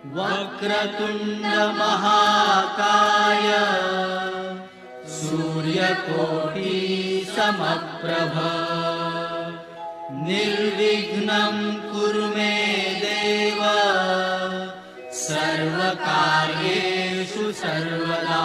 वक्रतुंड महाकाय सूर्यकोटि समप्रभ निर्विघ्नं कुरु मे देव सर्वकार्येषु सर्वदा।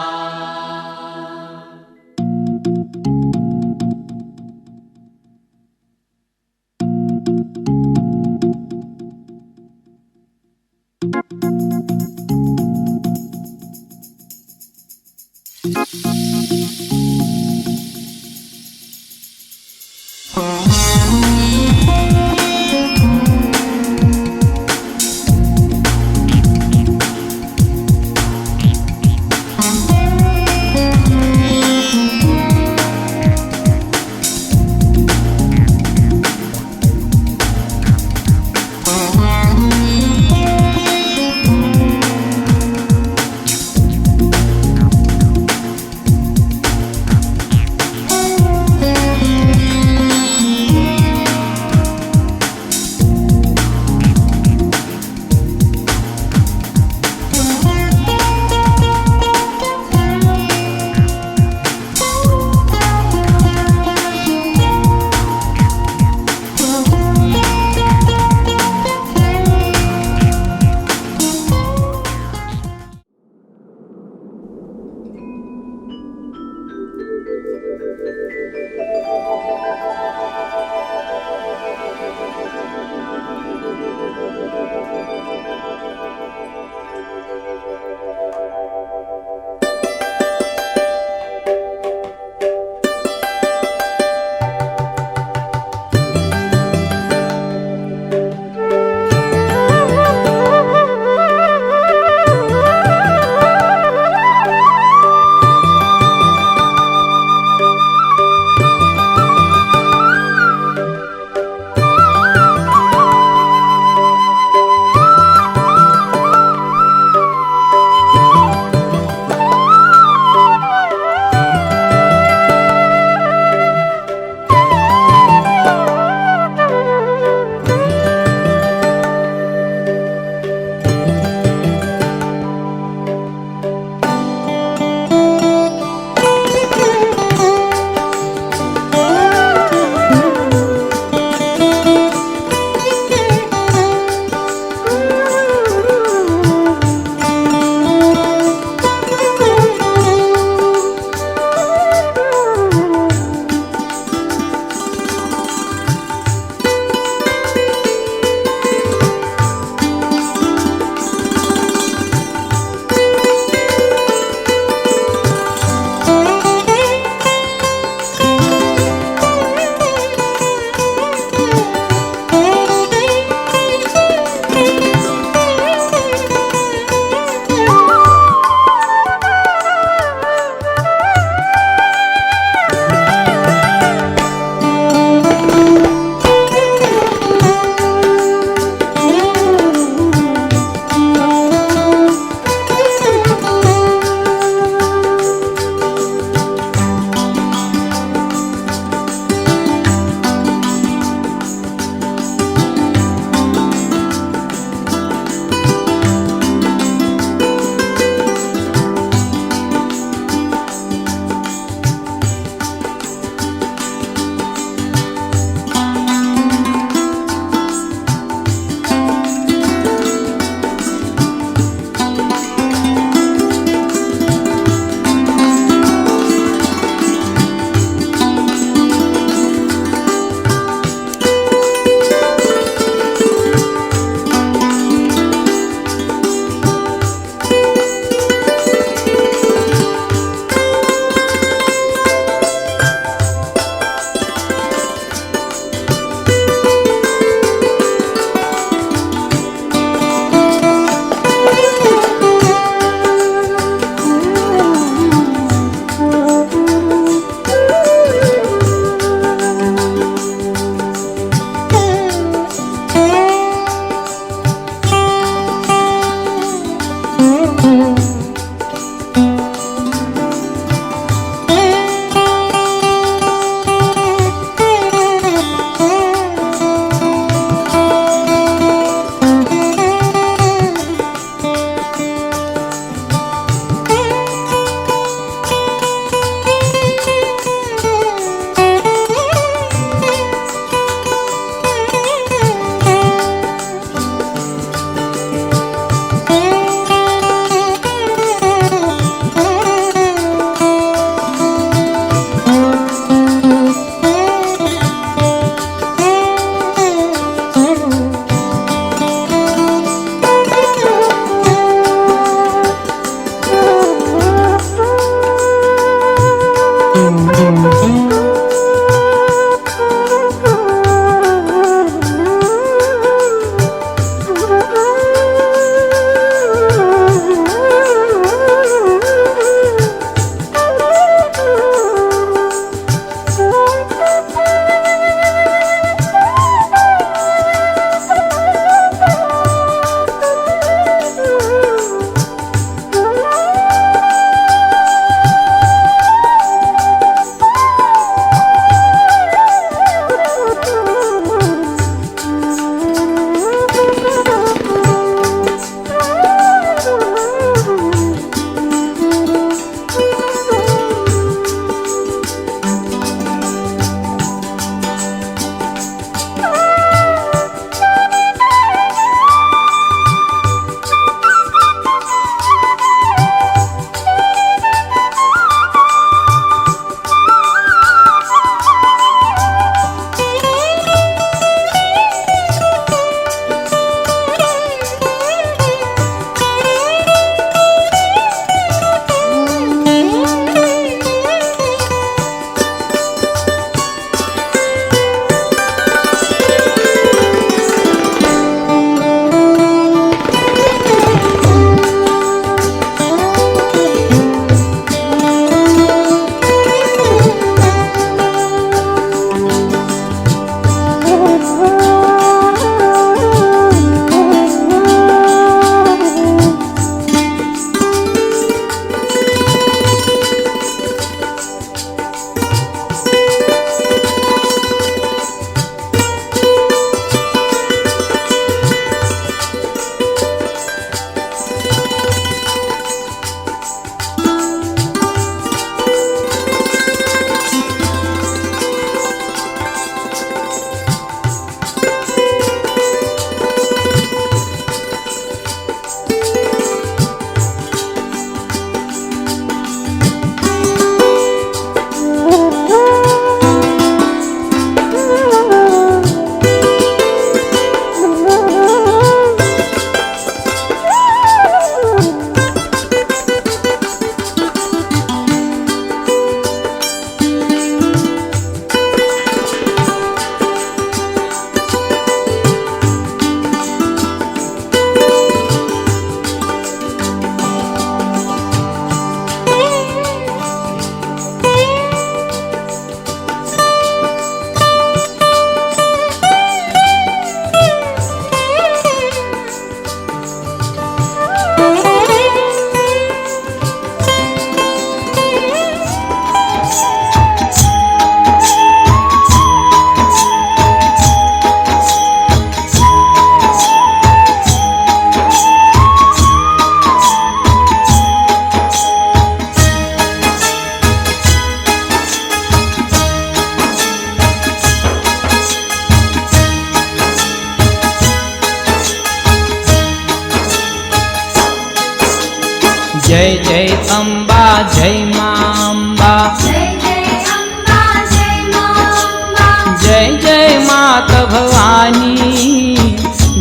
जय जय अम्बा जय माँ अम्बा, जय जय अम्बा जय माँ अम्बा, जय जय माता भवानी,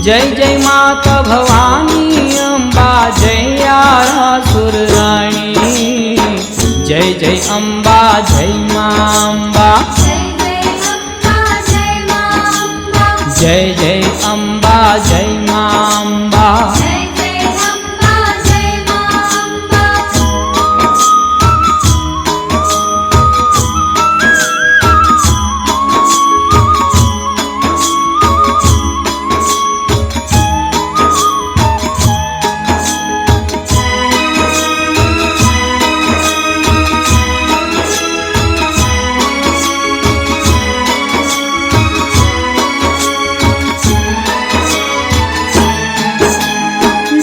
जय जय माता भवानी अम्बा जय आरासुर रानी। जय जय अम्बा जय माँ अम्बा, जय जय अम्बा जय माँ अम्बा, जय जय अम्बा जय माँ अम्बा। जय जय अम्बा जय माँ अम्बा।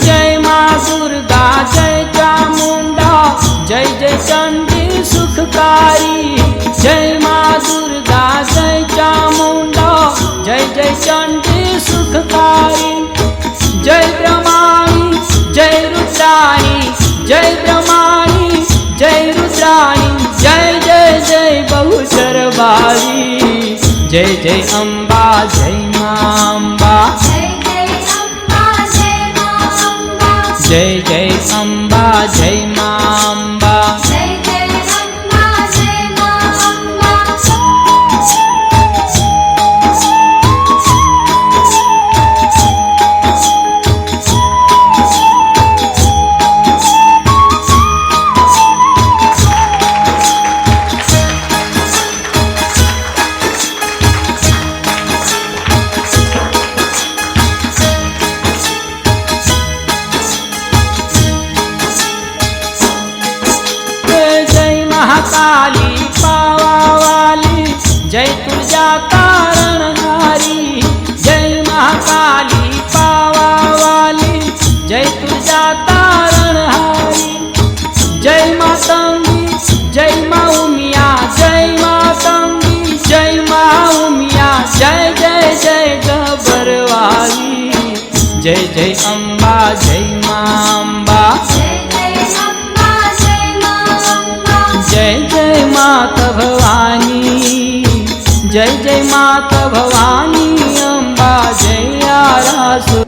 जय माँ दुर्गा जय चामुंडा, जय जय चंडी सुखकारी। जय माँ दुर्गा जय चामुंडा, जय जय चंडी सुखकारी। जय ब्रह्माणी जय रुद्राणी, जय ब्रह्माणी जय रुद्राणी। जय जय जय बहुचर बाली, जय जय अम्बा जय माँ अम्बा, जय जय अम्बा जय माँ अम्बा, जय जय अम्बा जय माँ अम्बा। जय जय अम्बा जय माँ अम्बा। जय महाकाली पावा वाली, जय तुलजा तारणहारी। जय महाकाली पावा वाली, जय तुलजा तारणहारी। जय मातंगी जय माँ उमिया, जय मातंगी जय माँ उमिया। जय जय जय गबरवाली, जय जय अम्बा जय माँ अम्बा, जय जय अम्बा जय माँ अम्बा। जय जय माता भवानी, जय जय माता भवानी अम्बा जय आरासुर।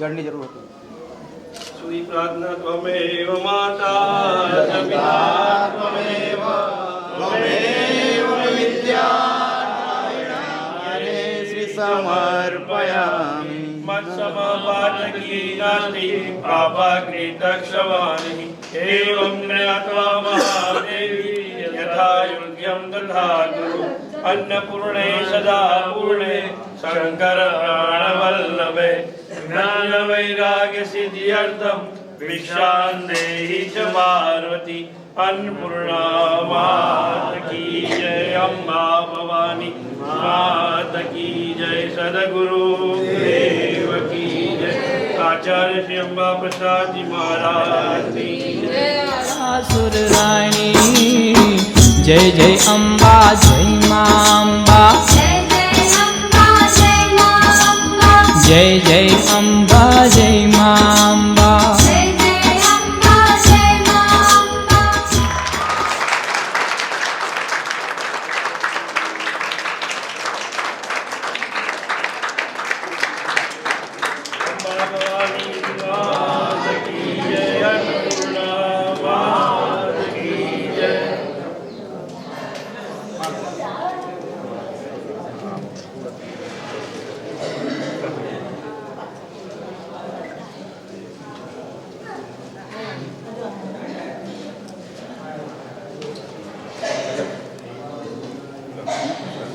જળની જરૂર હતી. સુઈ પ્રાર્થના ત્વમેવ માતા ચ પિતા ત્વમેવ ત્વમેવ વિદ્યા समर्पयामि मत्समपातकी नास्ति पापाकृतक्षवाणि एवं ज्ञात्वा महादेवी यथा योग्यं तथा कुरु अन्नपूर्णे सदा पूर्णे शंकर प्राणवल्लभे ज्ञान वैराग्य सिद्ध्यर्थं भिक्षां देहि च पार्वती अन्नपूर्णा मात की जय अम्बा भवानी मात की जय सदगुरु देव की जय आचार्य श्री अम्बा प्रसाद जी महाराज की जय। असुर रानी जय जय अम्बा जय मां अम्बा जय जय अम्बा जय मां अम्बा जय जय अम्बा जय मां अम्बा जय जय अम्बा जय मां अम्बा अम्बा भवानी मात की जय अन्नपूर्णा मात की जय।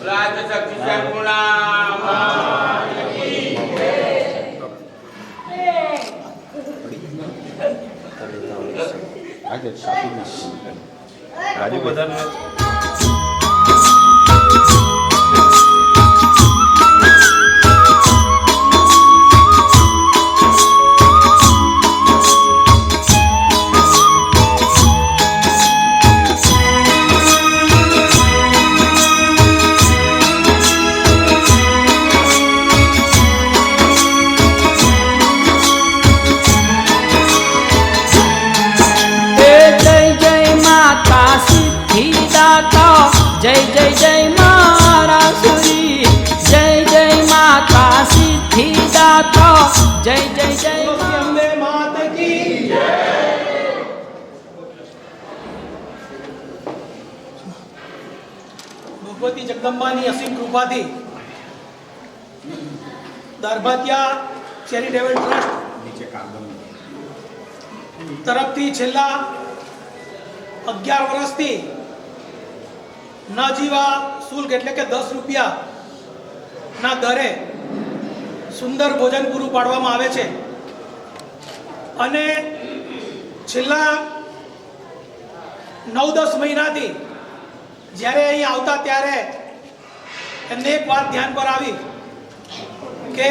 राजशक्ति संपूर्णा રાજુ બધાને जय जय जय मारा सुरी जय जय माता सिद्धिदाता जय जय जय અંબે માત કી ભગવતી જગદંબાની અસીમ કૃપાથી દરબાતિયા ચેરિટેબલ ટ્રસ્ટ તરફથી છેલ્લા 11 વર્ષથી નજીવા શુલ્ક એટલે કે 10 રૂપિયાના દરે સુંદર ભોજન પૂરું પાડવામાં આવે છે અને છેલ્લા 9-10 મહિનાથી જ્યારે અહીં આવતા ત્યારે એમને એક વાત ધ્યાન પર આવી કે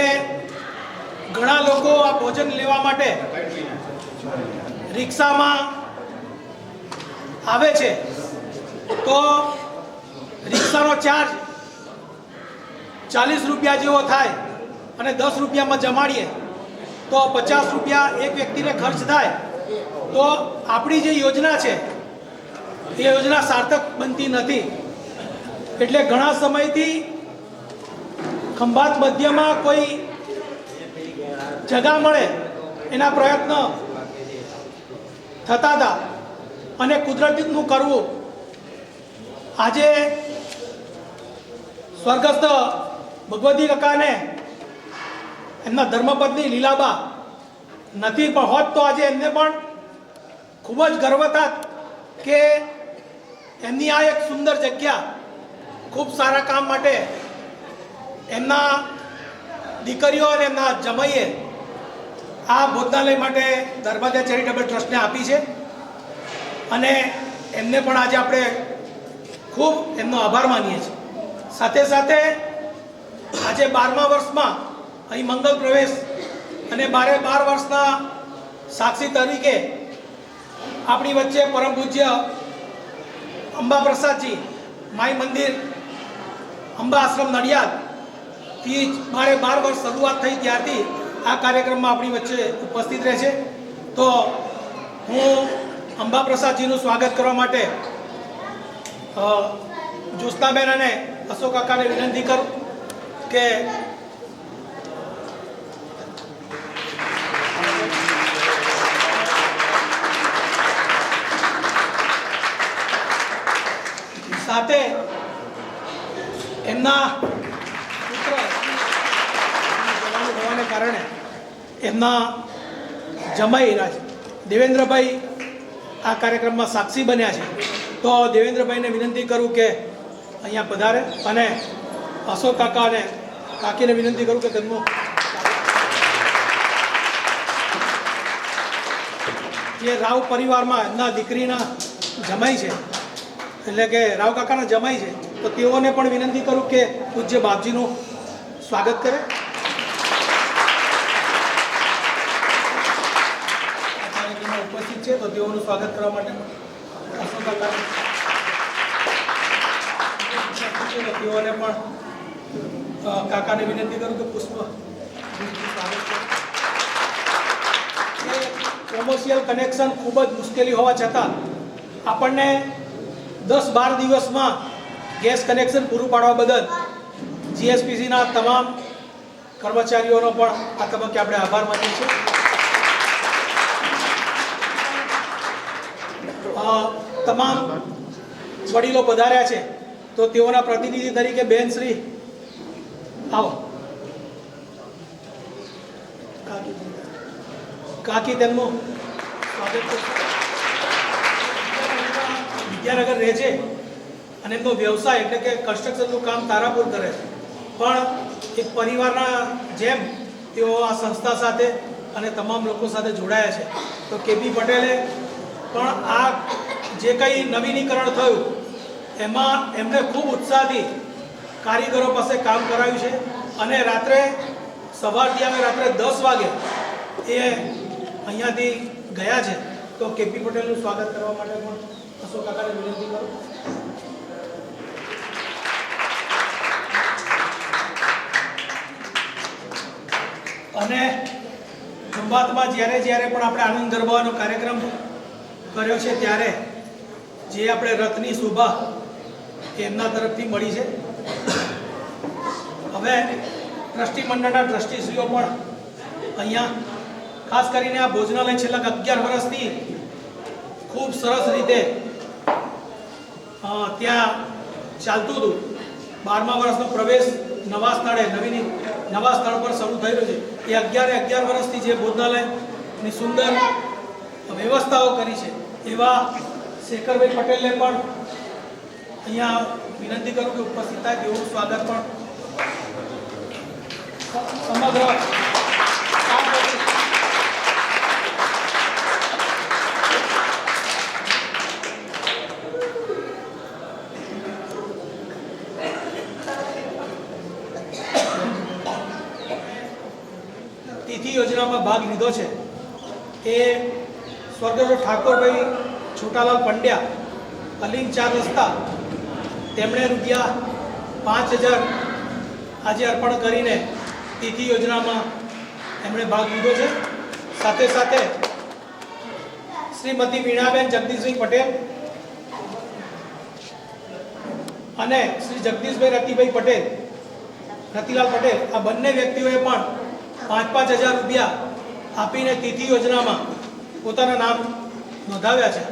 ઘણા લોકો આ ભોજન લેવા માટે રિક્ષામાં આવે છે તો રિક્ષાનો ચાર્જ 40 રૂપિયા જેવો થાય અને 10 રૂપિયામાં જમાડીએ તો 50 રૂપિયા એક વ્યક્તિને ખર્ચ થાય તો આપણી જે યોજના છે એ યોજના સાર્થક બનતી નથી એટલે ઘણા સમયથી ખંભાત મધ્યમાં કોઈ જગા મળે એના પ્રયત્ન થતા હતા અને કુદરતીનું કરવું આજે સ્વર્ગસ્થ ભગવતી કાકાને એમના ધર્મપત્ની લીલાબા નથી પણ હોત તો આજે એમને પણ ખૂબ જ ગર્વ થાત કે એમની આ એક સુંદર જગ્યા ખૂબ સારા કામ માટે એમના દીકરીઓ અને એમના જમાઈએ આ ભોજનાલય માટે દરબાતિયા ચેરિટેબલ ટ્રસ્ટને આપી છે અને એમને પણ આજે આપણે ખૂબ એમનો આભાર માનીએ છીએ સાથે સાથે આજે 12મા વર્ષમાં અહીં મંગલ પ્રવેશ અને 12 વર્ષના સાક્ષી તરીકે આપણી વચ્ચે પરમ પૂજ્ય અંબા પ્રસાદજી માઈ મંદિર અંબા આશ્રમ નડિયાદથી 12 વર્ષ શરૂઆત થઈ ત્યારથી આ કાર્યક્રમમાં આપણી વચ્ચે ઉપસ્થિત રહે છે તો હું અંબા પ્રસાદજીનું સ્વાગત કરવા માટે જ્યોત્સનાબેન અને અશોક કાકાને વિનંતી કરું કે સાથે એમના પુત્ર કારણે એમના જમાઈ દેવેન્દ્રભાઈ આ કાર્યક્રમમાં સાક્ષી બન્યા છે. તો દેવેન્દ્રભાઈને વિનંતી કરું કે અહીંયા પધારે અને અશોક કાકા અને કાકીને વિનંતી કરું કે તેમનું જે રાવ પરિવારમાં એમના દીકરીના જમાઈ છે, એટલે કે રાવ કાકાના જમાઈ છે, તો તેઓને પણ વિનંતી કરું કે પૂજ્ય બાપજીનું સ્વાગત કરે. આ કાર્યક્રમમાં ઉપસ્થિત છે તો તેઓનું સ્વાગત કરવા માટે અશોક કાકાને તેઓને પણ કાકાને વિનંતી કરું કે પુષ્પ સ્વાગત કરે. કોમર્શિયલ કનેક્શન ખૂબ જ મુશ્કેલી હોવા છતાં આપણને 10-12 દિવસમાં ગેસ કનેક્શન પૂરું પાડવા બદલ જીએસપીસીના તમામ કર્મચારીઓનો પણ આ તબક્કે આપણે આભાર માનીએ છીએ. તમામ વડીલો પધાર્યા છે તો તેઓના પ્રતિનિધિ તરીકે બેન શ્રી આવો કાકી તેમનું સ્વાગત કરશે. વિદ્યાનગર રહે છે અને એમનો વ્યવસાય એટલે કે કન્સ્ટ્રક્શનનું કામ તારાપુર કરે છે, પણ એક પરિવારના જેમ તેઓ આ સંસ્થા સાથે અને તમામ લોકો સાથે જોડાયા છે. તો કેપી પટેલે પણ આ જે કંઈ નવીનીકરણ થયું એમાં એમને ખૂબ ઉત્સાહથી કારીગરો પાસે કામ કરાવ્યું છે અને રાત્રે સવારથી અમે રાત્રે 10 વાગે એ અહીંયાથી ગયા છે. તો કેપી પટેલનું સ્વાગત કરવા માટે પણ અશોક કાકાને વિનંતી કરું. અને ખંભાતમાં જ્યારે પણ આપણે આનંદ ગરબાનો કાર્યક્રમ કર્યો છે ત્યારે જે આપણે રથની શોભા એમના તરફથી મળી છે. હવે ટ્રસ્ટી મંડળના ટ્રસ્ટીશ્રીઓ પણ અહીંયા ખાસ કરીને આ ભોજનાલય છેલ્લા 11 વર્ષથી ખૂબ સરસ રીતે ત્યાં ચાલતું હતું. 12મા વર્ષનો પ્રવેશ નવા સ્થળે નવા સ્થળ પર શરૂ થયેલો છે. એ 11 વર્ષથી જે ભોજનાલયની સુંદર વ્યવસ્થાઓ કરી છે એવા શેખરભાઈ પટેલને પણ અહીંયા વિનંતી કરું કે ઉપસ્થિત થાય. તેઓનું સ્વાગત પણ સમગ્ર તિથિ યોજનામાં ભાગ લીધો છે એ સ્વર્ગસ્થ ઠાકોરભાઈ છોટાલાલ પંડ્યા અલિંગ 4 રસ્તા, તેમણે ₹5000 આજે અર્પણ કરીને તિથિ યોજનામાં એમણે ભાગ લીધો છે. સાથે સાથે શ્રીમતી વીણાબેન જગદીશભાઈ પટેલ અને શ્રી જગદીશભાઈ રતિલાલ પટેલ આ બંને વ્યક્તિઓએ પણ 5,000 રૂપિયા આપીને તિથિ યોજનામાં પોતાના નામ નોંધાવ્યા છે.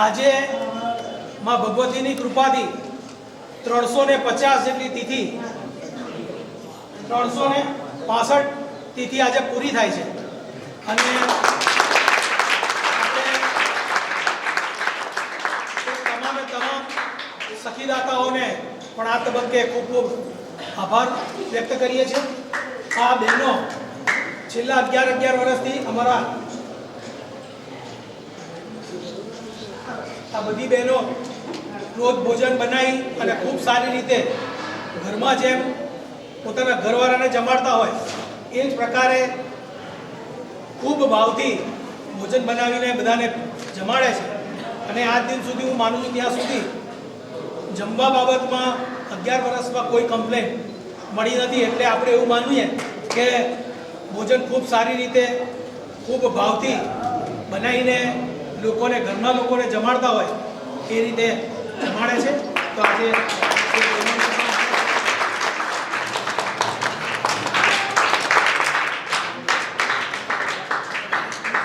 આજે માં ભગવતીની કૃપાથી 350 જેટલી તિથિ 365 તિથિ આજે પૂરી થાય છે. અને તમામ સખીદાતાઓને પણ આ તબક્કે ખૂબ ખૂબ આભાર વ્યક્ત કરીએ છીએ. આ બહેનો છેલ્લા 11 વર્ષથી અમારા આ બધી બહેનો રોજ ભોજન બનાવી અને ખૂબ સારી રીતે ઘરમાં જેમ પોતાના ઘરવાળાને જમાડતા હોય એ જ પ્રકારે ખૂબ ભાવથી ભોજન બનાવીને બધાને જમાડે છે. અને આજ દિન સુધી હું માનું છું ત્યાં સુધી જમવા બાબતમાં 11 વર્ષમાં કોઈ કમ્પ્લેન મળી નથી. એટલે આપણે એવું માનીએ કે ભોજન ખૂબ સારી રીતે ખૂબ ભાવથી બનાવીને લોકોને ઘરના લોકોને જમાડતા હોય એ રીતે જમાડે છે. તો આજે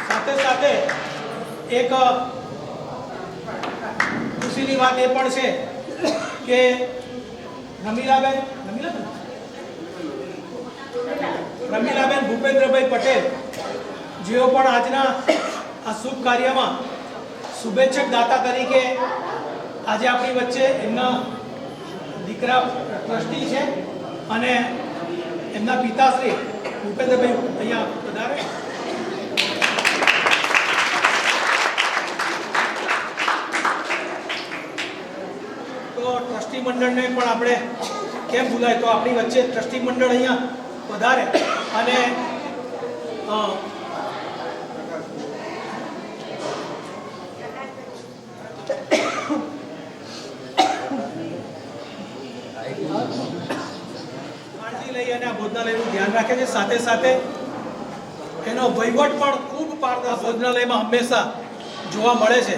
સાથે સાથે એક ખુશીની વાત એ પણ છે કે રમીલાબેન રમીલાબેન ભૂપેન્દ્રભાઈ પટેલ જેઓ પણ આજના આ શુભ કાર્યમાં શુભેચ્છક દાતા તરીકે આજે આપણી વચ્ચે એમના દીકરા ટ્રસ્ટી છે અને એમના પિતાશ્રી ભૂપેન્દ્રભાઈ અહીંયા પધારે. તો ટ્રસ્ટી મંડળને પણ આપણે કેમ ભૂલાય, તો આપણી વચ્ચે ટ્રસ્ટી મંડળ અહીંયા વધારે અને કાળજી લઈ અને આ ભોજનાલયનું ધ્યાન રાખે છે. સાથે સાથે એનો વહીવટ પણ ખૂબ પારદર્શક ભોજનાલયમાં હંમેશા જોવા મળે છે.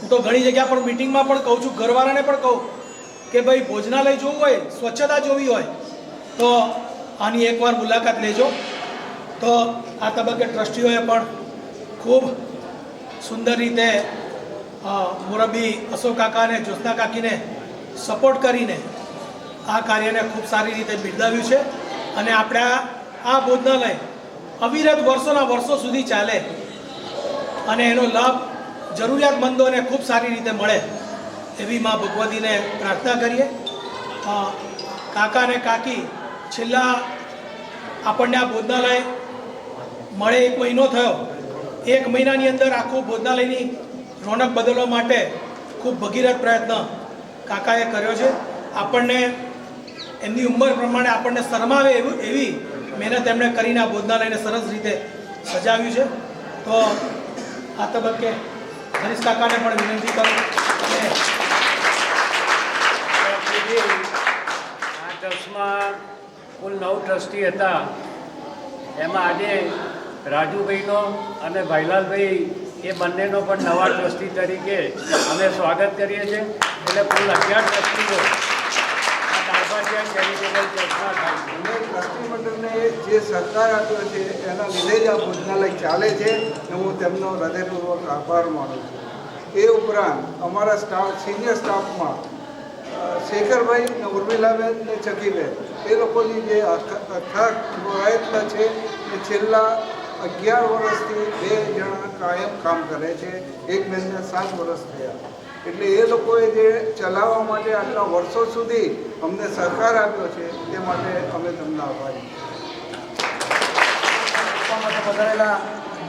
હું તો ઘણી જગ્યા પર મિટિંગમાં પણ કહું છું, ઘરવાળાને પણ કહું કે ભાઈ ભોજનાલય જોવું હોય, સ્વચ્છતા જોવી હોય તો આની એકવાર મુલાકાત લેજો. તો આ તબક્કે ટ્રસ્ટીઓએ પણ ખૂબ સુંદર રીતે મોરબી અશોક કાકા અને જ્યોત્સના કાકીને સપોર્ટ કરીને આ કાર્યને ખૂબ સારી રીતે બિરદાવ્યું છે. અને આપણે આ ભોજનાલય અવિરત વર્ષોના વર્ષો સુધી ચાલે અને એનો લાભ જરૂરિયાતમંદોને ખૂબ સારી રીતે મળે એવી મા ભગવતીને પ્રાર્થના કરીએ. કાકા અને કાકી છેલ્લા આપણને આ ભોજનાલય મળે 1 મહિનો થયો. 1 મહિનાની અંદર આખું ભોજનાલયની રોનક બદલવા માટે ખૂબ ભગીરથ પ્રયત્ન કાકાએ કર્યો છે. આપણને એમની ઉંમર પ્રમાણે આપણને શરમાવે એવી મહેનત એમણે કરીને આ ભોજનાલયને સરસ રીતે સજાવ્યું છે. તો આ તબક્કે હરીશ કાકાને પણ વિનંતી કરું અને આ ટ્રસ્ટમાં કુલ 9 ટ્રસ્ટી હતા. એમાં આજે રાજુભાઈનો અને ભાઈલાલભાઈ એ બંનેનો પણ નવા ટ્રસ્ટી તરીકે અમે સ્વાગત કરીએ છીએ. એટલે કુલ 11 ટ્રસ્ટીઓ આ દાળભાટિયા ચેરિટેબલ ટ્રસ્ટમાં થાય છે. અને ટ્રસ્ટી મંડળને જે સહકાર આપ્યો છે એના લીધે જ આ ભોજનાલય ચાલે છે અને હું તેમનો હૃદયપૂર્વક આભાર માનું છું. એ ઉપરાંત અમારા સ્ટાફ સિનિયર સ્ટાફમાં શેખરભાઈ ને ઉર્મિલાબેન ને ચકીબેન એ લોકોની જે અથાગ પ્રયત્ન છે એ છેલ્લા 11 વર્ષથી 2 જણા કાયમ કામ કરે છે. એક બેનને 7 વર્ષ થયા. એટલે એ લોકોએ જે ચલાવવા માટે આટલા વર્ષો સુધી અમને સહકાર આપ્યો છે તે માટે અમે તમને આભારી માટે પધારેલા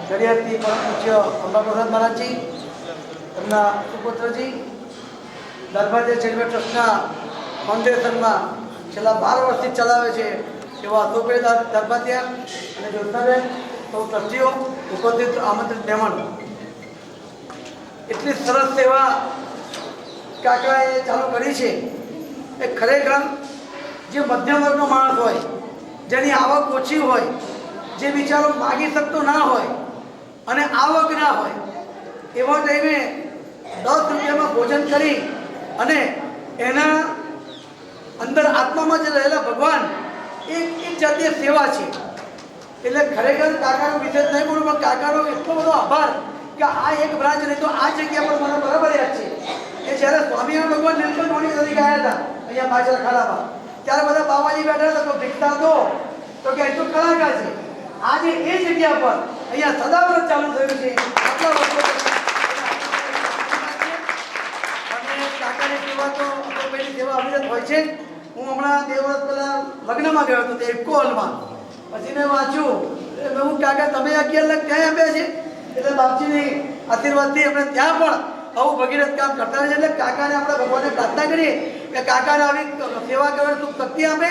દરિયાથી પરમ પૂજ્ય અંબાપ્રસાદ મહારાજજી, એમના સુપુત્રજી, દાળભાટિયા ચેરિટેબલ ટ્રસ્ટના ફાઉન્ડેશનમાં છેલ્લા 12 વર્ષથી ચલાવે છે એવા અશોકભાઈ દાળભાટિયા અને જ્યોત્સનાબેન, સૌ ટ્રસ્ટીઓ ઉપસ્થિત આમંત્રિત મહેમાનો, એટલી સરસ સેવા કાકાએ ચાલુ કરી છે. એ ખરેખર જે મધ્યમ વર્ગનો માણસ હોય, જેની આવક ઓછી હોય, જે બિચારો માગી શકતો ના હોય અને આવક ના હોય, એવા ટાઈમે 10 રૂપિયામાં ભોજન કરી અને એના અંદર આત્મામાં જે રહેલા ભગવાન એક જાતીય સેવા છે. એટલે ખરેખર કાકાનો વિશેષ નહીં બોલું, પણ કાકાનો એટલો બધો આભાર કે આ એક બ્રાન્ચ નહીં તો આ જગ્યા પર મને બરાબર યાદ છે એ જ્યારે સ્વામિનારાયણ ભગવાન નીલકંઠ વાણી તરીકે આવ્યા હતા અહીંયા પાછળ ખાડામાં, ત્યારે બધા બાબાજી બેઠા હતા તો ભિક્ષા દો તો કે એ તો કલાકાર છે. આજે એ જગ્યા પર અહીંયા સદાવ્રત ચાલુ થયું છે. આટલા વર્ષો અને કાકાની સેવા તો અશોકભાઈની સેવા અવિરત હોય છે. હું હમણાં 2 વર્ષ પહેલા લગ્નમાં ગયો હતો તે ઇફકો હોલમાં, પછી મેં વાંચ્યું એટલે હું કાકા તમે 11 લાખ ક્યાં આપ્યા છે? એટલે બાપજીની આશીર્વાદથી આપણે ત્યાં પણ આવું ભગીરથ કામ કરતા રહે છે. એટલે કાકાને આપણે ભગવાનને પ્રાર્થના કરીએ કે કાકાને આવી સેવા કરવાની ખૂબ શક્તિ આપે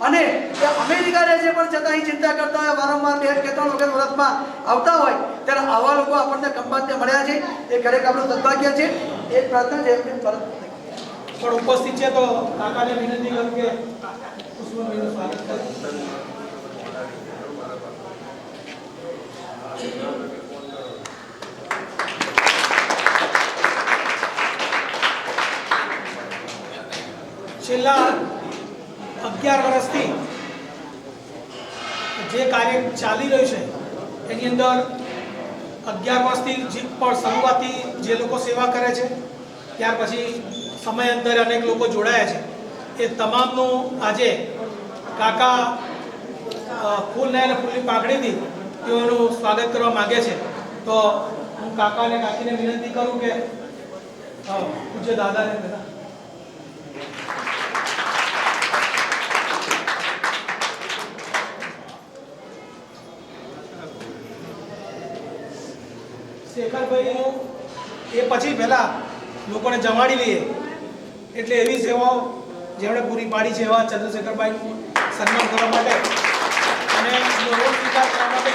અને એ અમેરિકા રહે છે પણ છતાં અહીં ચિંતા કરતા હોય, વારંવાર 2 કે 3 વખત વર્ષમાં આવતા હોય, ત્યારે આવા લોકો આપણને ખંભાતને મળ્યા છે. એ ખરેખર આપણું સદભાગ્ય છે. એ પ્રાર્થના છે એમની પરત પણ ઉપસ્થિત છે તો કાકાને વિનંતી કરું કે પુષ્પભાઈનું સ્વાગત કરો. છેલ્લા 11 વર્ષથી જે કાર્ય ચાલી રહ્યું છે એની અંદર 11 વર્ષથી જે પણ શરૂઆતથી જે લોકો સેવા કરે છે, ત્યાર પછી સમયાંતરે અનેક લોકો જોડાયા છે, એ તમામનું આજે કાકા ફૂલને અને ફૂલની પાંખડીથી તેઓનું સ્વાગત કરવા માગે છે. તો હું કાકા અને કાકીને વિનંતી કરું કે પૂજ્ય દાદાને બધા શેખરભાઈનું એ પછી પહેલા લોકોને જમાડી લઈએ એટલે એવી સેવાઓ જેમણે પૂરી પાડી છે એવા ચંદ્રશેખરભાઈનું સન્માન કરવા માટે અને રોલ સ્વીકાર કરવા માટે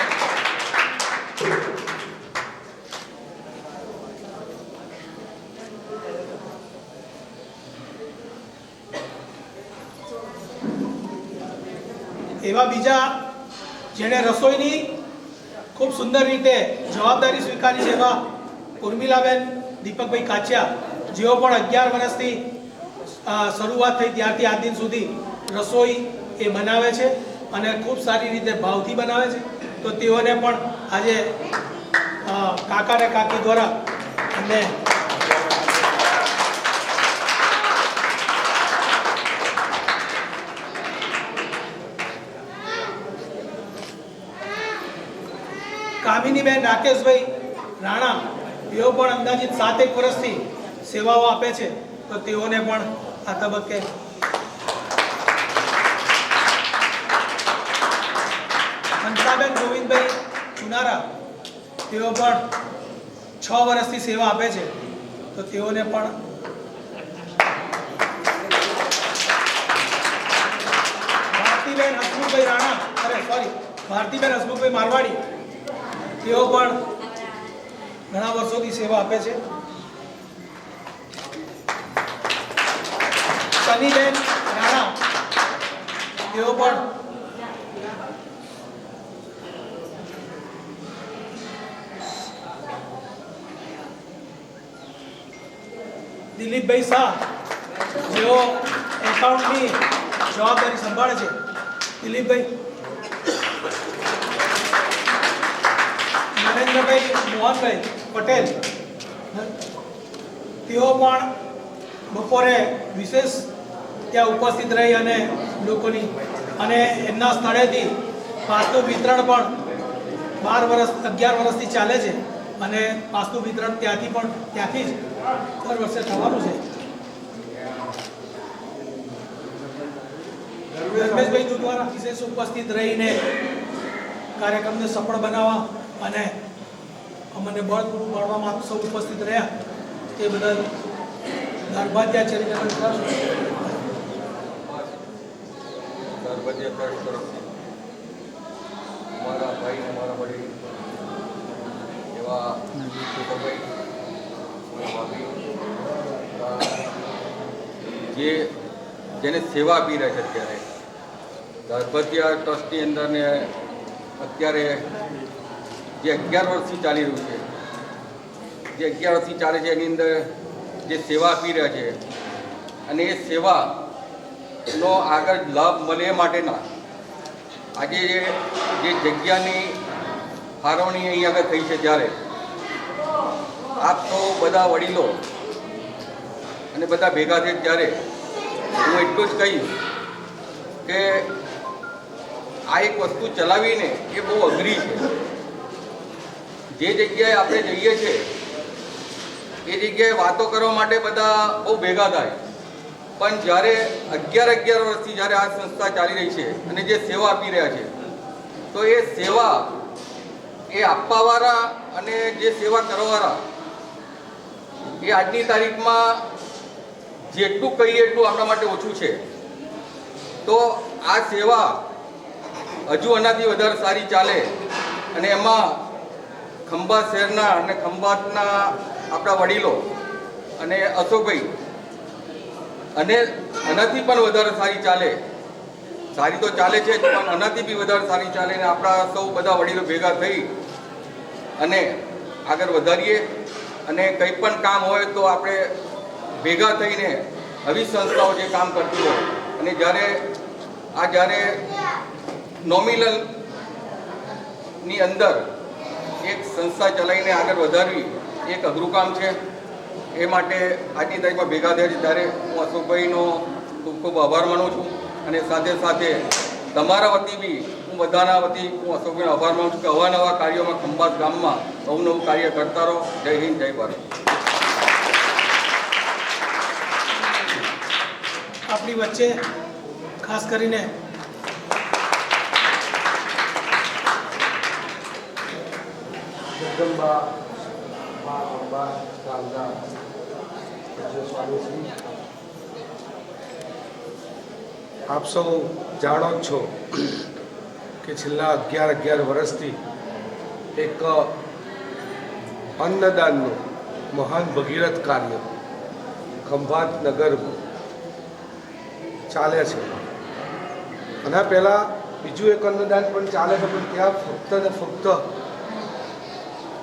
એવા બીજા જેણે રસોઈની ખૂબ સુંદર રીતે જવાબદારી સ્વીકારી છે એવા ઉર્મિલાબેન દીપકભાઈ કાચિયા, જેઓ પણ 11 વર્ષથી શરૂઆત થઈ ત્યારથી આજ દિન સુધી રસોઈ એ બનાવે છે અને ખૂબ સારી રીતે ભાવથી બનાવે છે. તો તેઓને પણ આજે કાકા અને કાકી દ્વારા અમને કામિનીબેન રાકેશભાઈ રાણા, તેઓ પણ અંદાજિત 7 વર્ષથી સેવાઓ આપે છે. તો તેઓને પણ આ તબક્કે હંસાબેન ગોવિંદભાઈ ચુનારા, તેઓ પણ 6 વર્ષથી સેવા આપે છે. તો તેઓને પણ ભારતીબેન હસમુખભાઈ રાણા ભારતીબેન હસમુખભાઈ મારવાડી, તેઓ પણ ઘણા વર્ષોથી સેવા આપે છે. સનીબેન રાણા, તેઓ પણ દિલીપભાઈ શાહ, જેઓ એકાઉન્ટની જવાબદારી સંભાળે છે. દિલીપભાઈ, નરેન્દ્રભાઈ મોહનભાઈ પટેલ, તેઓ પણ બપોરે વિશેષ ત્યાં ઉપસ્થિત રહી અને લોકોની અને એમના સ્થળેથી પાસનું વિતરણ પણ 11 વર્ષથી ચાલે છે અને પાસનું વિતરણ ત્યાંથી જ દર વર્ષે થવાનું છે. ધર્મેશભાઈ દ્વારા વિશેષ ઉપસ્થિત રહીને કાર્યક્રમને સફળ બનાવવા અને અમને બળ પૂરું પાડવામાં સૌ ઉપસ્થિત રહ્યા તે બદલ ગર્ભાધ્યા ચેરિટેબલ ટ્રસ્ટ તરફથી અમારા ભાઈ અમારા વડીલ એવા જેને સેવા આપી રહ્યા છે અત્યારે ગર્ભાધ્યા ટ્રસ્ટની અંદર ને અત્યારે જે 11 વર્ષથી ચાલી રહ્યું છે, જે 11 વર્ષથી ચાલે છે એની અંદર જે સેવા આપી રહ્યા છે અને એ સેવાનો આગળ લાભ મળે એ માટેના આજે જે જગ્યાની ફાળવણી અહીં આગળ થઈ છે, ત્યારે આપ તો બધા વડીલો અને બધા ભેગા છે ત્યારે હું એટલું જ કહીશ કે આ એક વસ્તુ ચલાવીને એ બહુ અઘરી છે. જે જગ્યાએ આપણે જઈએ છીએ એ જગ્યાએ વાતો કરવા માટે બધા બહુ ભેગા થાય, પણ જ્યારે 11 વર્ષથી જ્યારે આ સંસ્થા ચાલી રહી છે અને જે સેવા આપી રહ્યા છે, તો એ સેવા એ આપવાવાળા અને જે સેવા કરવાવાળા એ આજની તારીખમાં જેટલું કહીએ એટલું આપણા માટે ઓછું છે. તો આ સેવા હજુ આનાથી વધારે સારી ચાલે અને એમાં ખંભાત શહેરના અને ખંભાતના આપણા વડીલો અને અશોકભાઈ અને આનાથી પણ વધારે સારી ચાલે, સારી તો ચાલે છે પણ આનાથી બી વધારે સારી ચાલે અને આપણા સૌ બધા વડીલો ભેગા થઈ અને આગળ વધારીએ અને કંઈ પણ કામ હોય તો આપણે ભેગા થઈને આવી સંસ્થાઓ જે કામ કરતી હોય અને જ્યારે નોમિનલની અંદર એક સંસ્થા ચલાવીને આગળ વધારવી એક અઘરું કામ છે. એ માટે આજની તારીખમાં ભેગા થયા છે ત્યારે હું અશોકભાઈનો ખૂબ ખૂબ આભાર માનું છું અને સાથે સાથે તમારા વતી બી હું હું બધાના વતી હું અશોકભાઈનો આભાર માનું છું કે અવાનવા કાર્યોમાં ખંભાત ગામમાં અવનવું કાર્ય કરતા રહો. જય હિન્દ, જય ભારત. આપણી વચ્ચે ખાસ કરીને જગદંબા મા અંબા ગામના પૂજ્ય સ્વામીશ્રી, આપ સૌ જાણો જ છો કે છેલ્લા 11 વર્ષથી એક અન્નદાનનું મહાન ભગીરથ કાર્ય ખંભાત નગર ચાલે છે. આના પહેલાં બીજું એક અન્નદાન પણ ચાલે છે, પણ ત્યાં ફક્ત ને ફક્ત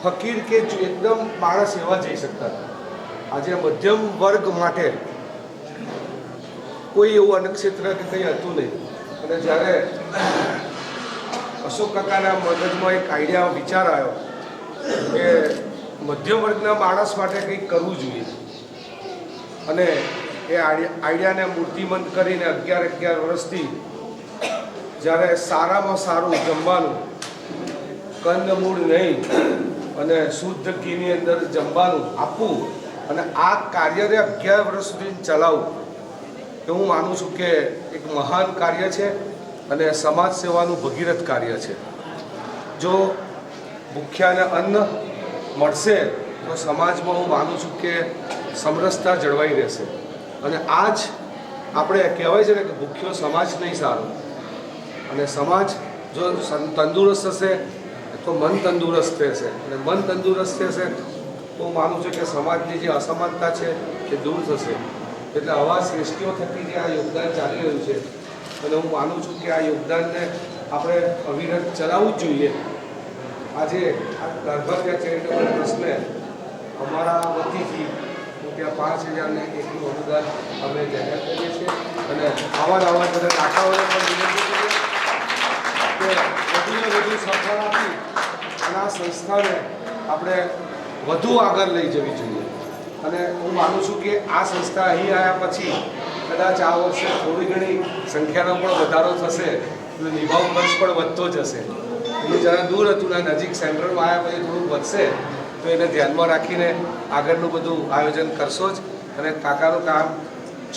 ફકીર કે જો એકદમ માણસ એવા જઈ શકતા હતા. આજે મધ્યમ વર્ગ માટે કોઈ એવું અન્નક્ષેત્ર કે કંઈ હતું નહીં. અને જ્યારે અશોક કાકાના મગજમાં એક આઈડિયા વિચાર આવ્યો કે મધ્યમ વર્ગના માણસ માટે કંઈક કરવું જોઈએ, અને એ આઈડિયાને મૂર્તિમંત કરીને 11 વર્ષથી જ્યારે સારામાં સારું જમવાનું, કંદમૂળ નહીં અને શુદ્ધ ઘીની અંદર જમવાનું આપવું, અને આ કાર્યને 11 વર્ષ સુધી ચલાવવું, એ હું માનું છું કે એક મહાન કાર્ય છે અને સમાજ સેવાનું ભગીરથ કાર્ય છે. જો ભૂખ્યાને અન્ન મળશે તો સમાજમાં હું માનું છું કે સમરસતા જળવાઈ રહેશે. અને આ જ આપણે કહેવાય છે ને કે ભૂખ્યો સમાજ નહીં સારો, અને સમાજ જો તંદુરસ્ત હશે તો મન તંદુરસ્ત થશે, અને મન તંદુરસ્ત થશે તો હું માનું છું કે સમાજની જે અસમાનતા છે એ દૂર થશે. એટલે આવા શ્રેષ્ઠીઓ થકી જે આ યોગદાન ચાલી રહ્યું છે, અને હું માનું છું કે આ યોગદાનને આપણે અવિરત ચલાવવું જ જોઈએ. આજે આ ગર્ભવતી ચેરિટેબલ ટ્રસ્ટને અમારા વતીથી હું ત્યાં 5000 એકનું અનુદાન અમે જાહેર કરીએ છીએ, અને આવા બધા કાકાઓને પણ વિનંતી કરીએ કે વધુને વધુ સફળ આપી અને આ સંસ્થાને આપણે વધુ આગળ લઈ જવી જોઈએ. અને હું માનું છું કે આ સંસ્થા અહીં આવ્યા પછી કદાચ આ વર્ષે થોડી ઘણી સંખ્યાનો પણ વધારો થશે, એટલે નિભાવ ખર્ચ પણ વધતો જ હશે. એટલે જરા દૂર હતું ને નજીક સેન્ટ્રલમાં આવ્યા પછી થોડુંક વધશે, તો એને ધ્યાનમાં રાખીને આગળનું બધું આયોજન કરશો જ. અને કાકાનું કામ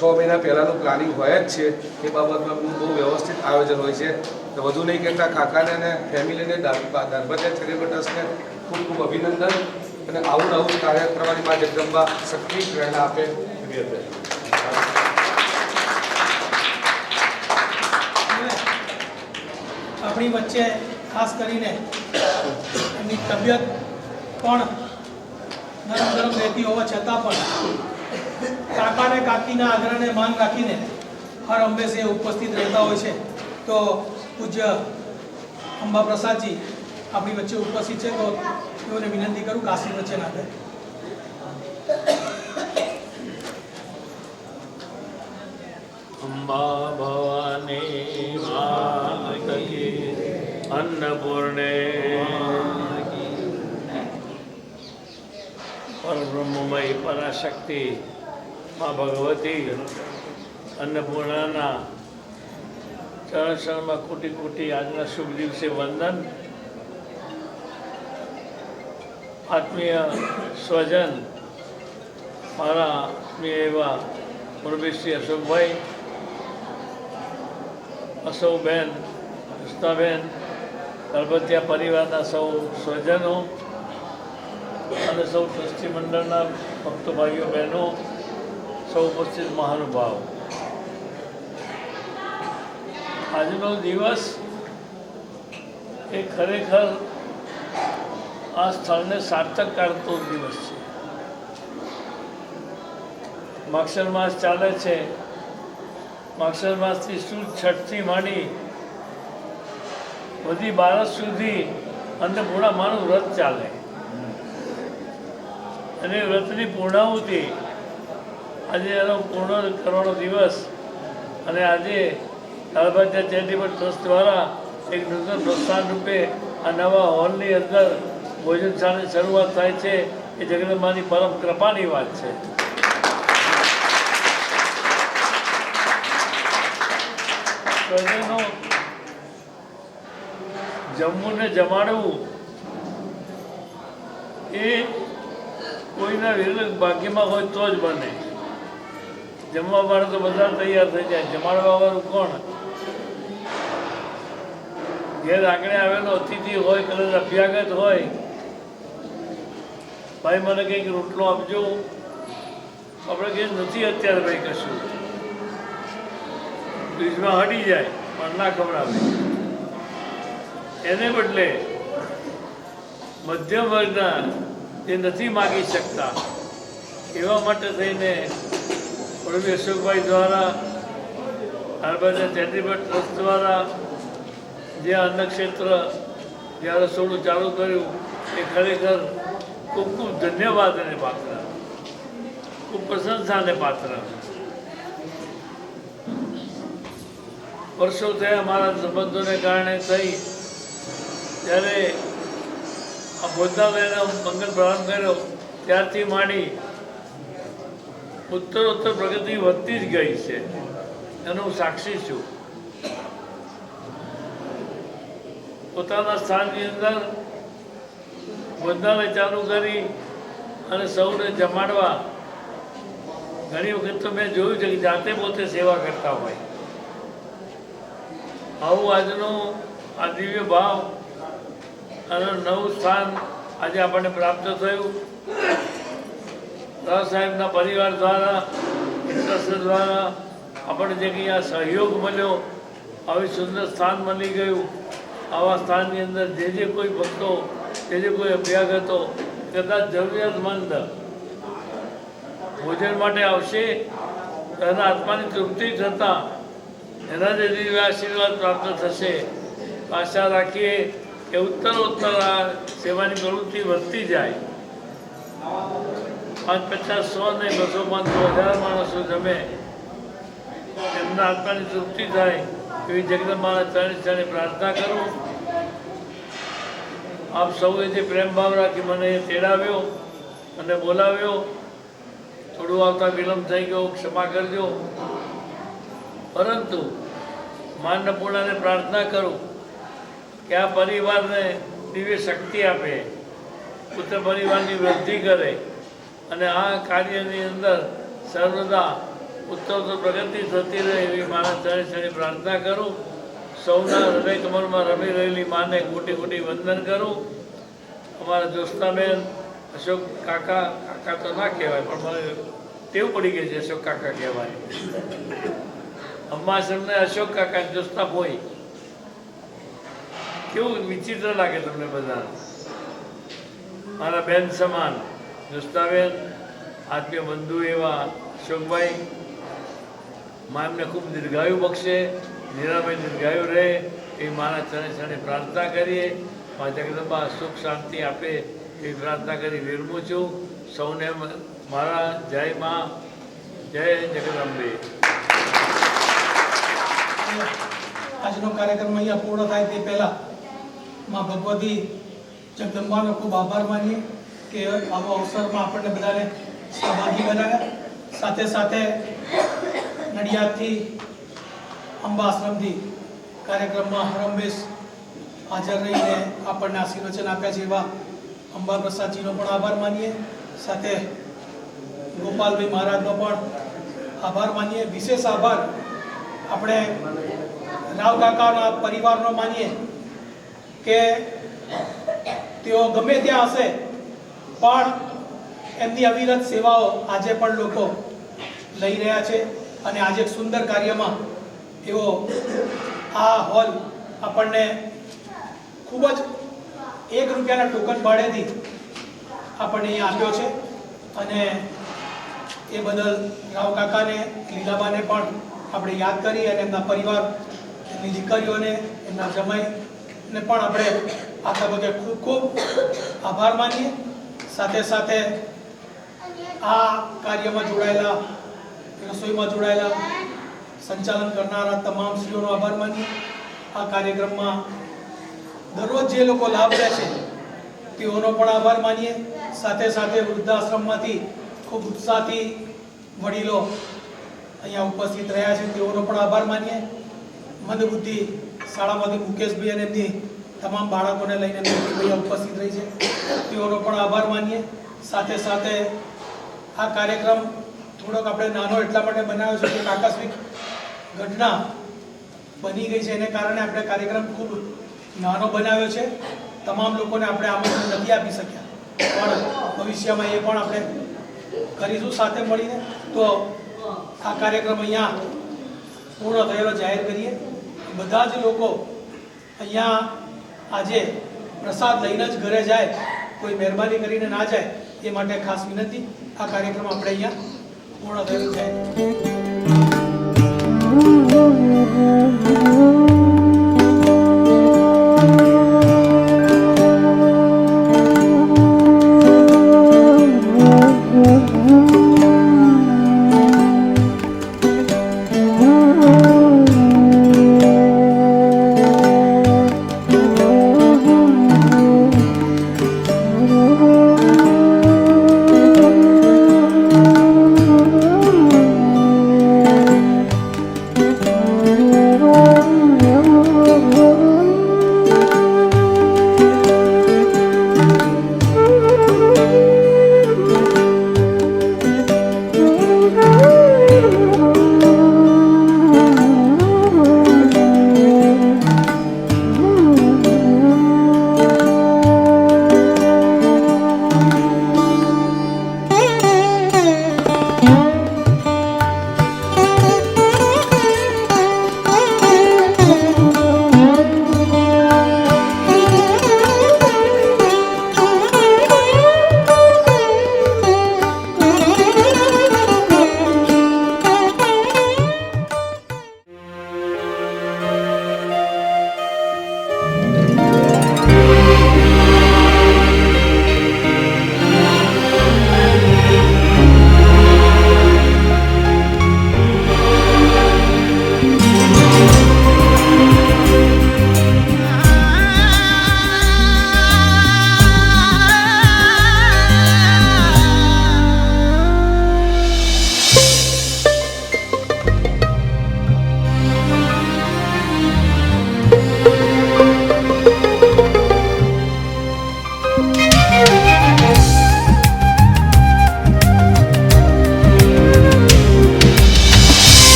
6 મહિના પહેલાંનું પ્લાનિંગ હોય જ છે, એ બાબતમાં બહુ વ્યવસ્થિત આયોજન હોય છે. તો વધુ નહીં કહેતા કાકાને અને ફેમિલીને દરબજા ચેરિટેબલ ટ્રસ્ટને ખૂબ ખૂબ અભિનંદન, અને આવું જ કાર્ય કરવાની મા જગદંબા શક્તિ પ્રેરણા આપે એવી અપીલ. આપણી વચ્ચે ખાસ કરીને એમની તબિયત પણ નરમ રહેતી હોવા છતાં પણ કાકાને કાકીના આગ્રહને માન રાખીને હર હંમેશે ઉપસ્થિત રહેતા હોય છે. તો પૂજ્ય અંબા પ્રસાદજી આપણી વચ્ચે ઉપસ્થિત છે, તો તેઓને વિનંતી કરું કે આશીર્વાદ વચ્ચે નાખે. અંબા ભવાની માતકી અન્નપૂર્ણે પરબ્રહ્મમય પરાશક્તિ મા ભગવતી અન્નપૂર્ણાના ચરણમાં કોટી કોટી આજના શુભ દિવસે વંદન. આત્મીય સ્વજન મારા આત્મીય એવા મુરબીશ્રી અશોકભાઈ, અશોકબેન, કૃષ્ણાબેન, ગણપતિયા પરિવારના સૌ સ્વજનો અને સૌ ટ્રસ્ટી મંડળના ભક્તો ભાઈઓ બહેનો, સૌ ઉપસ્થિત મહાનુભાવ, આજનો દિવસ એ ખરેખર આ સ્થળને સાર્થક કાઢતો દિવસ છે. માગસર માસ ચાલે છે. માગસર માસથી શુદ્ધ છઠથી માંડી બધી 12 સુધી અન્નપૂર્ણા માનું વ્રત ચાલે, અને વ્રતની પૂર્ણાહુતિ આજે એનો પૂર્ણ કરવાનો દિવસ. અને આજે લાલભાજા ચેરિટેબલ ટ્રસ્ટ દ્વારા એક નૂતન પ્રોત્સાહન રૂપે આ નવા હોલની અંદર ભોજનશાળાની શરૂઆત થાય છે. એ જગદંબાની પરમ કૃપાની વાત છે. સ્વજનો જમવું ને જમાડવું એ કોઈના વિરલ ભાગ્યમાં હોય તો જ બને. જમવા વાળા તો બધા તૈયાર થઈ જાય, જમાડવા વાળું કોણ? ઘેર આંગણે આવેલો અતિથિ હોય, કદાચ અભ્યાગત હોય, ભાઈ મને કંઈક રોટલો આપજો, આપણે કંઈ નથી અત્યારે ભાઈ કશું, ફ્રીજમાં હટી જાય પણ ના ખવડાવે. એને બદલે મધ્યમ વર્ગના જે નથી માગી શકતા એવા માટે થઈને પ્રવીણ અશોકભાઈ દ્વારા, હરભજન ચેરિટેબલ ટ્રસ્ટ દ્વારા જે અન્નક્ષેત્ર જે રસોડું ચાલુ કર્યું એ ખરેખર ખૂબ ખૂબ ધન્યવાદ અને પાત્ર, ખૂબ પ્રશંસાને પાત્ર. વર્ષો થયા અમારા સંબંધોને કારણે થઈ ત્યારે આ ભોજનાલયનો મંગલ પ્રારંભ કર્યો ત્યારથી માંડી ઉત્તરોત્તર પ્રગતિ વધતી જ ગઈ છે, એનો હું સાક્ષી છું. પોતાના સ્થાનની અંદર ભોજનાલય ચાલુ કરી અને સૌને જમાડવા ઘણી વખત તો મેં જોયું છે કે જાતે પોતે સેવા કરતા હોય. આવું આજનું આ દિવ્ય ભાવ અને નવું સ્થાન આજે આપણને પ્રાપ્ત થયું. રાવ સાહેબના પરિવાર દ્વારા, ટ્રસ્ટ દ્વારા આપણને જે કંઈ આ સહયોગ મળ્યો, આવી સુંદર સ્થાન મળી ગયું. આવા સ્થાનની અંદર જે કોઈ ભક્તો, જે કોઈ અભ્યાગતો કદાચ જરૂરિયાતમંદ ભોજન માટે આવશે તો એના આત્માની તૃપ્તિ થતાં એના જે દિવ્ય આશીર્વાદ પ્રાપ્ત થશે. આશા રાખીએ કે ઉત્તરોત્તર આ સેવાની પ્રવૃત્તિ વધતી જાય. 5, 50, 100 ને 200, 500, 1000 માણસો જમે, એમના આત્માની તૃપ્તિ થાય એવી જગદંબાના ચરણે ચરણે પ્રાર્થના કરું. આપ સૌએ જે પ્રેમ ભાવ રાખી મને તેડાવ્યો અને બોલાવ્યો, થોડું આવતા વિલંબ થઈ ગયો, ક્ષમા કરજો. પરંતુ મા અન્નપૂર્ણાને પ્રાર્થના કરું કે આ પરિવારને દિવ્ય શક્તિ આપે, પુત્ર પરિવારની વૃદ્ધિ કરે અને આ કાર્યની અંદર સર્વદા ઉત્તરોત્તર પ્રગતિ થતી રહે એવી મારા ચરણે ચરણે પ્રાર્થના કરું. સૌના હૃદય કમળમાં રમી રહેલી માને કોટી કોટી વંદન કરું. અમારા દોસ્તાબેન અશોક કાકા, કાકા તો ના કહેવાય પણ મને ટેવ પડી ગઈ છે અશોક કાકા કહેવાય. અમ્માશ્રમને અશોક કાકા દોસ્તા હોય, કેવું વિચિત્ર લાગે તમને બધા. મારા બેન સમાન દોસ્તાબેન, આત્મીય બંધુ એવા અશોકભાઈ, મા એમને ખૂબ દીર્ઘાયુ બક્ષે, નિરામય દીર્ઘાયુ રહે એ મારા ચરણે ચરણે પ્રાર્થના કરીએ. મા જગદંબા સુખ શાંતિ આપે એવી પ્રાર્થના કરી વિરમું છું. સૌને મારા જય મા, જય જગદંબે. આજનો કાર્યક્રમ અહીંયા પૂર્ણ થાય તે પહેલાં મા ભગવતી જગદંબાનો ખૂબ આભાર માનીએ કે આવો અવસરમાં આપણને બધાને સહભાગી બનાવ્યા. સાથે સાથે નડિયાદથી, અંબા આશ્રમથી કાર્યક્રમમાં હરંમેશ હાજર રહીને આપણને આશીર્વચન આપ્યા છે એવા અંબા પ્રસાદજીનો પણ આભાર માનીએ. સાથે ગોપાલભાઈ મહારાજનો પણ આભાર માનીએ. વિશેષ આભાર આપણે રાવ કાકાના પરિવારનો માનીએ કે તેઓ ગમે ત્યાં હશે પણ એમની અવિરત સેવાઓ આજે પણ લોકો લઈ રહ્યા છે અને આજે એક સુંદર કાર્યમાં એવો આ હોલ આપણને ખૂબ જ ₹1 ટોકન ભાડેથી આપણને અહીંયા આપ્યો છે અને એ બદલ રાવ કાકાને, લીલાબાને પણ આપણે યાદ કરી અને એમના પરિવાર, એમની દીકરીઓને, એમના જમાઈને પણ આપણે આ તબક્કે ખૂબ ખૂબ આભાર માનીએ. સાથે સાથે આ કાર્યમાં જોડાયેલા, રસોઈમાં જોડાયેલા, સંચાલન કરનારા તમામ શ્રીઓનો આભાર માનીએ. આ કાર્યક્રમમાં દરરોજ જે લોકો લાભ લે છે તેઓનો પણ આભાર માનીએ. સાથે સાથે વૃદ્ધાશ્રમમાંથી ખૂબ ઉત્સાહથી વડીલો અહીંયા ઉપસ્થિત રહ્યા છે તેઓનો પણ આભાર માનીએ. મંદબુદ્ધિ શાળામાંથી મુકેશભાઈ અને એમની તમામ બાળકોને લઈને અહીંયા ઉપસ્થિત રહી છે તેઓનો પણ આભાર માનીએ. સાથે સાથે આ કાર્યક્રમ થોડોક આપણે નાનો એટલા માટે બનાવ્યો છે કે આકસ્મિક ઘટના બની ગઈ છે એને કારણે આપણે કાર્યક્રમ ખૂબ નાનો બનાવ્યો છે. તમામ લોકોને આપણે આમંત્રણ નથી આપી શક્યા, પણ ભવિષ્યમાં એ પણ આપણે કરીશું સાથે મળીને. તો આ કાર્યક્રમ અહીંયા પૂર્ણ થયેલો જાહેર કરીએ. બધા જ લોકો અહીંયા આજે પ્રસાદ લઈને જ ઘરે જાય, કોઈ મહેરબાની કરીને ના જાય એ માટે ખાસ વિનંતી. આ કાર્યક્રમ આપણે અહીંયા પૂર્ણ થયેલો જાહેર Om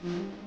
Thank you.